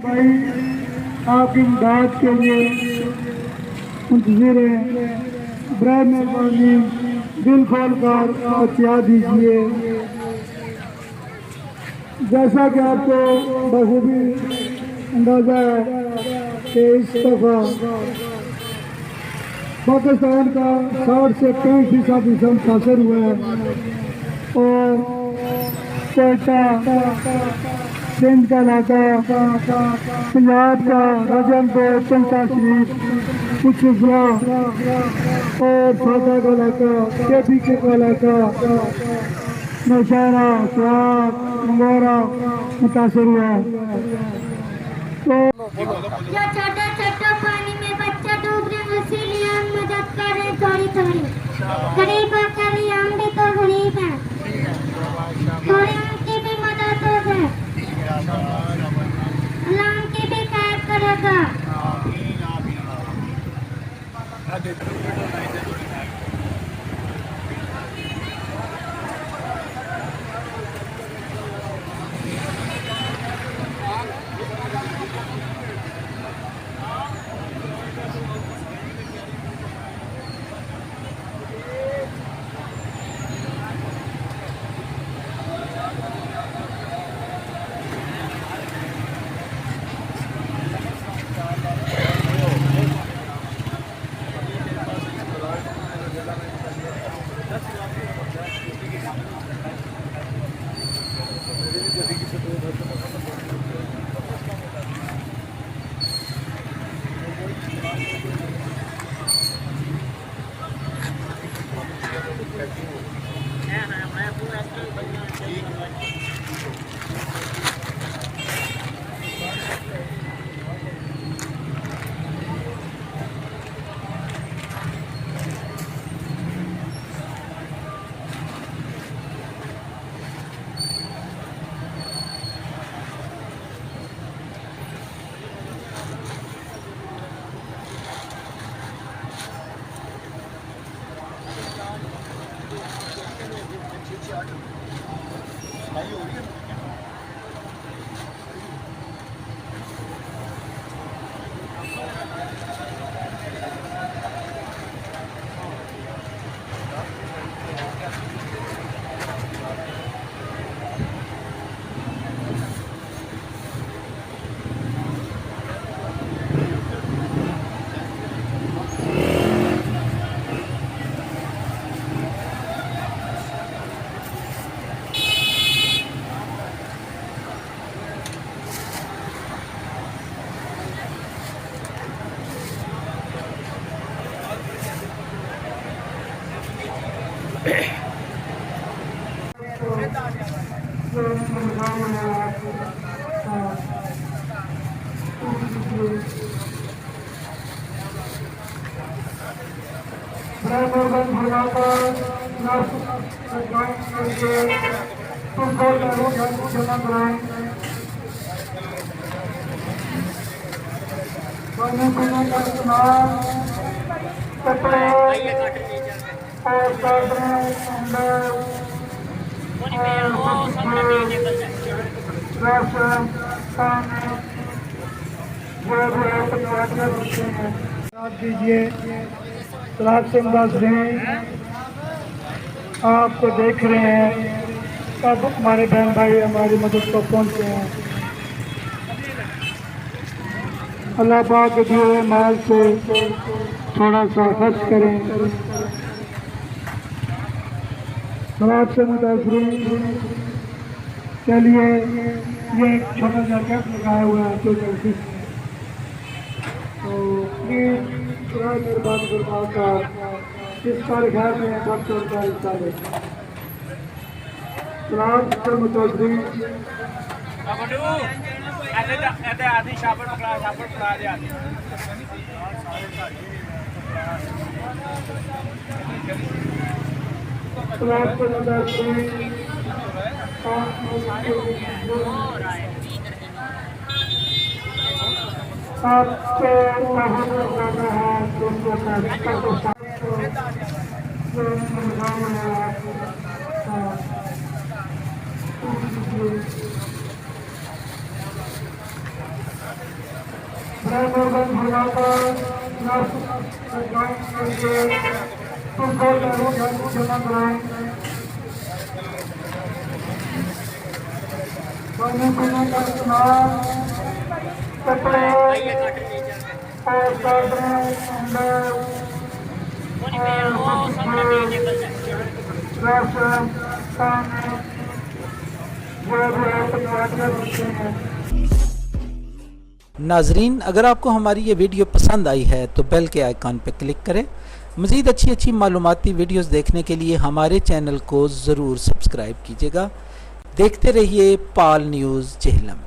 भाई आपकी इमदाद के लिए मुंतज़िर हैं। बराए मेहरबानी दिल खोल कर बतिया दीजिए। जैसा कि आपको बखूबी अंदाजा है कि इस दफ़ा पाकिस्तान का 60 से 65% हिस्सा मुतासर हुआ है और कोयटा, सिंध का इलाका, पंजाब का राजनपुर, पंचा शरीफ, कुछ अजला और फाटा का इलाका, केपी के का इलाका, नौशहरा, स्वात, मंगोरा मुतासर हुआ है। तो छोटे छोटे पानी में बच्चे डूब रहे, इसीलिए हम मदद कर रहे थोड़ी थोड़ी। गरीबों के लिए हम भी तो गरीब हैं, थोड़ी उनकी भी मदद हो जाए। अल्लाह उनकी भी खैर करेगा। दीजिए सलाद से मुतासरीन आपको देख रहे हैं, कब हमारे बहन भाई हमारी मदद को पहुंचे हैं। अल्लाह पाक के दिए हुए माल से थोड़ा सा खर्च करें। सलाद से मुतासरीन के लिए ये एक छोटा सा कैंप लगाया हुआ है तो मेहरबानी फरमाकर इस कार्यक्रम में बढ़ चढ़ कर हिस्सा लें। सलाद से मुतासरीन सलाद से मुतासरीन आपको करना है नाजरीन, अगर आपको हमारी ये वीडियो पसंद आई है तो बेल के आइकॉन पर क्लिक करें। मज़ीद अच्छी मालूमाती वीडियोस देखने के लिए हमारे चैनल को ज़रूर सब्सक्राइब कीजिएगा। देखते रहिए पाल न्यूज़ जेहलम।